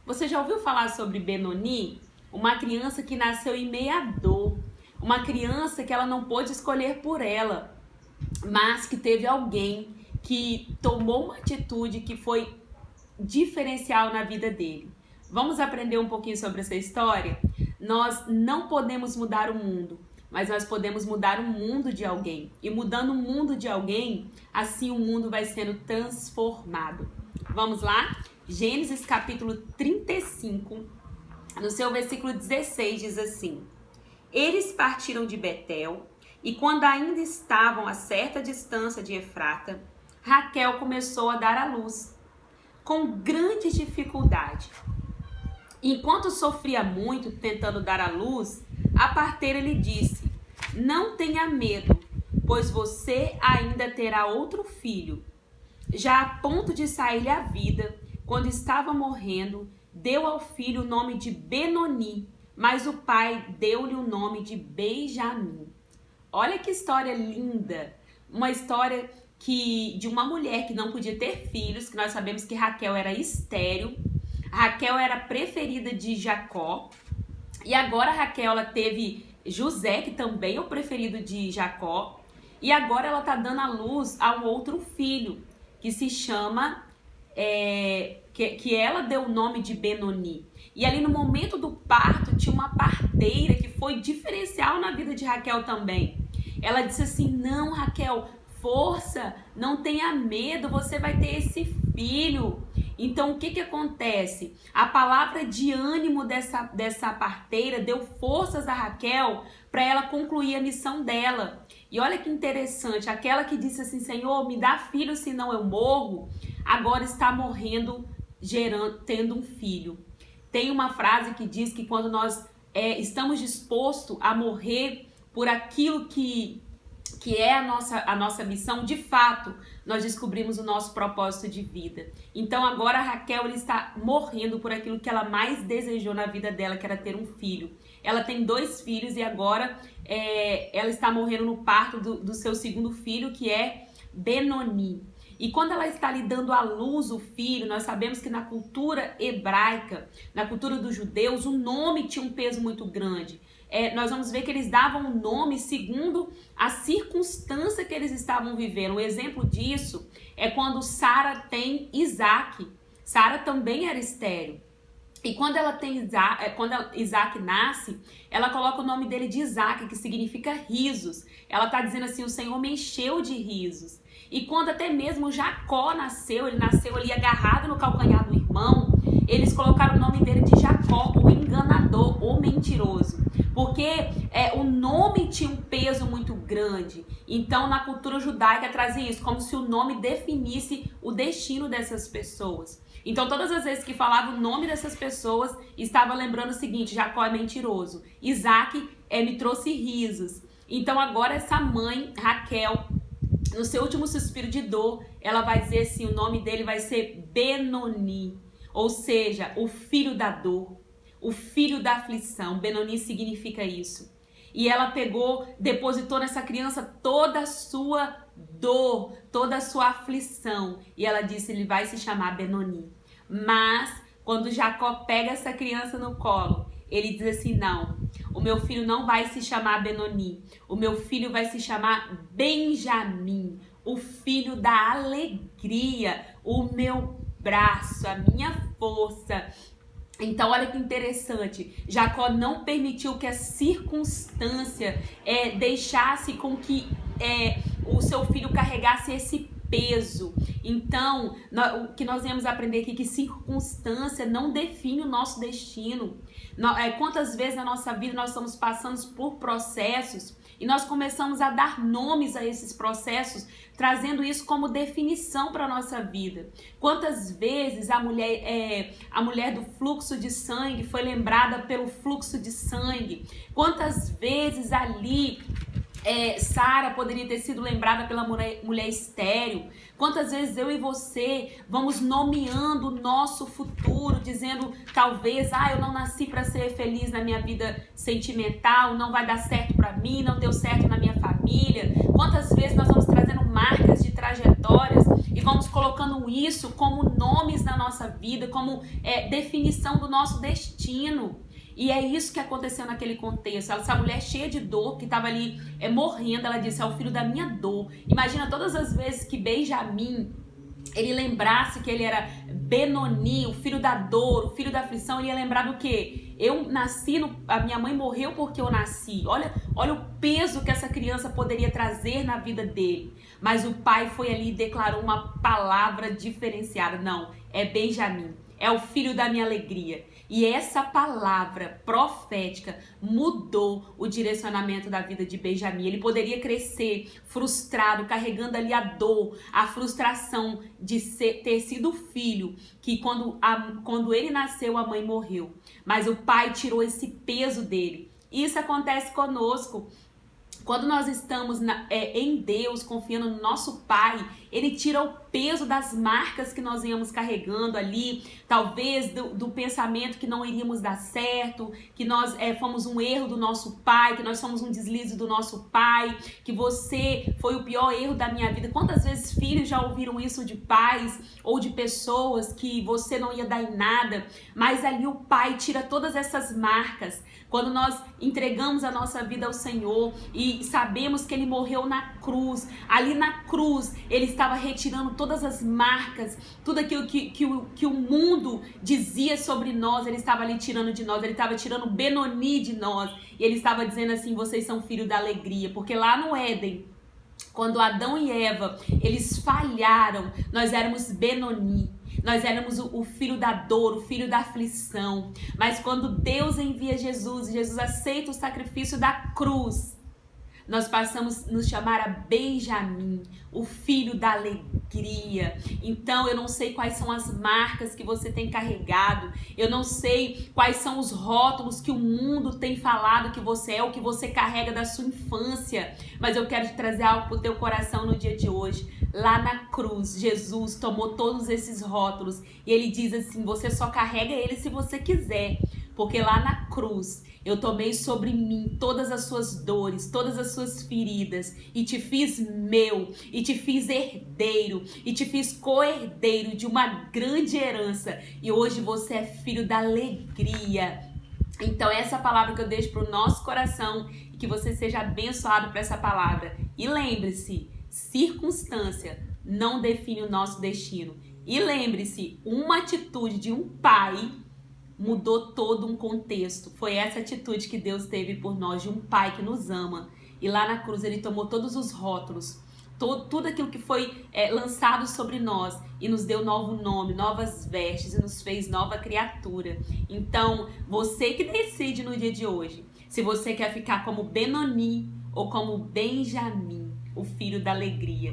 Você já ouviu falar sobre Benoni? Uma criança que nasceu em meio à dor. Uma criança que ela não pôde escolher por ela, mas que teve alguém que tomou uma atitude que foi diferencial na vida dele. Vamos aprender um pouquinho sobre essa história? Nós não podemos mudar o mundo, mas nós podemos mudar o mundo de alguém. E mudando o mundo de alguém, assim o mundo vai sendo transformado. Vamos lá? Gênesis capítulo 35, no seu versículo 16, diz assim: Eles partiram de Betel, e quando ainda estavam a certa distância de Efrata, Raquel começou a dar à luz, com grande dificuldade. Enquanto sofria muito tentando dar à luz, a parteira lhe disse: Não tenha medo, pois você ainda terá outro filho. Já a ponto de sair-lhe a vida, quando estava morrendo, deu ao filho o nome de Benoni, mas o pai deu-lhe o nome de Benjamim. Olha que história linda! Uma história de uma mulher que não podia ter filhos, que nós sabemos que Raquel era estéril. Raquel era preferida de Jacó. E agora Raquel ela teve José, que também é o preferido de Jacó. E agora ela está dando à luz a um outro filho, que se chama... que ela deu o nome de Benoni. E ali no momento do parto tinha uma parteira que foi diferencial na vida de Raquel também. Ela disse assim: não, Raquel, força, não tenha medo, você vai ter esse filho. Então o que acontece? A palavra de ânimo dessa parteira deu forças a Raquel para ela concluir a missão dela. E olha que interessante, aquela que disse assim: Senhor, me dá filho, senão eu morro, agora está morrendo, tendo um filho. Tem uma frase que diz que quando nós estamos dispostos a morrer por aquilo que é a nossa missão, de fato, nós descobrimos o nosso propósito de vida. Então agora a Raquel está morrendo por aquilo que ela mais desejou na vida dela, que era ter um filho. Ela tem 2 filhos e agora ela está morrendo no parto do seu segundo filho, que é Benoni. E quando ela está lhe dando à luz o filho, nós sabemos que na cultura hebraica, na cultura dos judeus, o nome tinha um peso muito grande. Nós vamos ver que eles davam o nome segundo a circunstância que eles estavam vivendo. Um exemplo disso é quando Sara tem Isaac. Sara também era estéril. E quando ela tem Isaac nasce, ela coloca o nome dele de Isaac, que significa risos. Ela está dizendo assim: o Senhor me encheu de risos. E quando até mesmo Jacó nasceu, ele nasceu ali agarrado no calcanhar do irmão, eles colocaram o nome dele de Jacó, o enganador, o mentiroso. Porque o nome tinha um peso muito grande. Então, na cultura judaica trazia isso, como se o nome definisse o destino dessas pessoas. Então, todas as vezes que falava o nome dessas pessoas, estava lembrando o seguinte: Jacó é mentiroso, Isaac me trouxe risos. Então, agora essa mãe, Raquel, no seu último suspiro de dor, ela vai dizer assim, o nome dele vai ser Benoni, ou seja, o filho da dor, o filho da aflição. Benoni significa isso. E ela depositou nessa criança toda a sua dor, toda a sua aflição. E ela disse: ele vai se chamar Benoni. Mas, quando Jacó pega essa criança no colo, ele diz assim: não, o meu filho não vai se chamar Benoni. O meu filho vai se chamar Benjamim, o filho da alegria, o meu braço, a minha força. Então, olha que interessante, Jacó não permitiu que a circunstância deixasse com que o seu filho carregasse esse peso. Então, o que nós vamos aprender aqui, que circunstância não define o nosso destino. Quantas vezes na nossa vida nós estamos passando por processos e nós começamos a dar nomes a esses processos, trazendo isso como definição para a nossa vida. Quantas vezes a mulher do fluxo de sangue foi lembrada pelo fluxo de sangue? Quantas vezes ali Sara poderia ter sido lembrada pela mulher estéril? Quantas vezes eu e você vamos nomeando o nosso futuro, dizendo talvez, eu não nasci para ser feliz na minha vida sentimental, não vai dar certo para mim, não deu certo na minha família. Quantas vezes nós vamos trazendo marcas de trajetórias e vamos colocando isso como nomes na nossa vida, como definição do nosso destino. E é isso que aconteceu naquele contexto. Essa mulher cheia de dor, que estava ali morrendo, ela disse: é o filho da minha dor. Imagina todas as vezes que Benjamim, ele lembrasse que ele era Benoni, o filho da dor, o filho da aflição, ele ia lembrar do quê? Eu nasci, a minha mãe morreu porque eu nasci. Olha o peso que essa criança poderia trazer na vida dele. Mas o pai foi ali e declarou uma palavra diferenciada. Não, é Benjamim, é o filho da minha alegria. E essa palavra profética mudou o direcionamento da vida de Benjamim. Ele poderia crescer frustrado, carregando ali a dor, a frustração de ter sido filho, que quando ele nasceu, a mãe morreu. Mas o pai tirou esse peso dele. Isso acontece conosco. Quando nós estamos em Deus, confiando no nosso Pai, Ele tira o peso das marcas que nós íamos carregando ali, talvez do pensamento que não iríamos dar certo, que nós fomos um erro do nosso pai, que nós fomos um deslize do nosso pai, que você foi o pior erro da minha vida. Quantas vezes filhos já ouviram isso de pais ou de pessoas, que você não ia dar em nada, mas ali o Pai tira todas essas marcas. Quando nós entregamos a nossa vida ao Senhor e sabemos que Ele morreu na cruz, ali na cruz Ele estava retirando todas as marcas, tudo aquilo que o mundo dizia sobre nós, Ele estava ali tirando de nós, Ele estava tirando Benoni de nós, e Ele estava dizendo assim: vocês são filhos da alegria, porque lá no Éden, quando Adão e Eva, eles falharam, nós éramos Benoni. Nós éramos o filho da dor, o filho da aflição. Mas quando Deus envia Jesus, e Jesus aceita o sacrifício da cruz, nós passamos a nos chamar a Benjamim, o filho da alegria. Então eu não sei quais são as marcas que você tem carregado, eu não sei quais são os rótulos que o mundo tem falado que você é, o que você carrega da sua infância, mas eu quero te trazer algo para o teu coração no dia de hoje. Lá na cruz, Jesus tomou todos esses rótulos e Ele diz assim: você só carrega ele se você quiser, porque lá na cruz eu tomei sobre mim todas as suas dores, todas as suas feridas, e te fiz meu, e te fiz herdeiro, e te fiz co-herdeiro de uma grande herança, e hoje você é filho da alegria. Então essa palavra que eu deixo para o nosso coração, e que você seja abençoado por essa palavra. E lembre-se, circunstância não define o nosso destino. E lembre-se, uma atitude de um pai mudou todo um contexto. Foi essa atitude que Deus teve por nós, de um pai que nos ama. E lá na cruz Ele tomou todos os rótulos, tudo aquilo que foi lançado sobre nós, e nos deu novo nome, novas vestes, e nos fez nova criatura. Então, você que decide no dia de hoje, se você quer ficar como Benoni ou como Benjamim, o filho da alegria.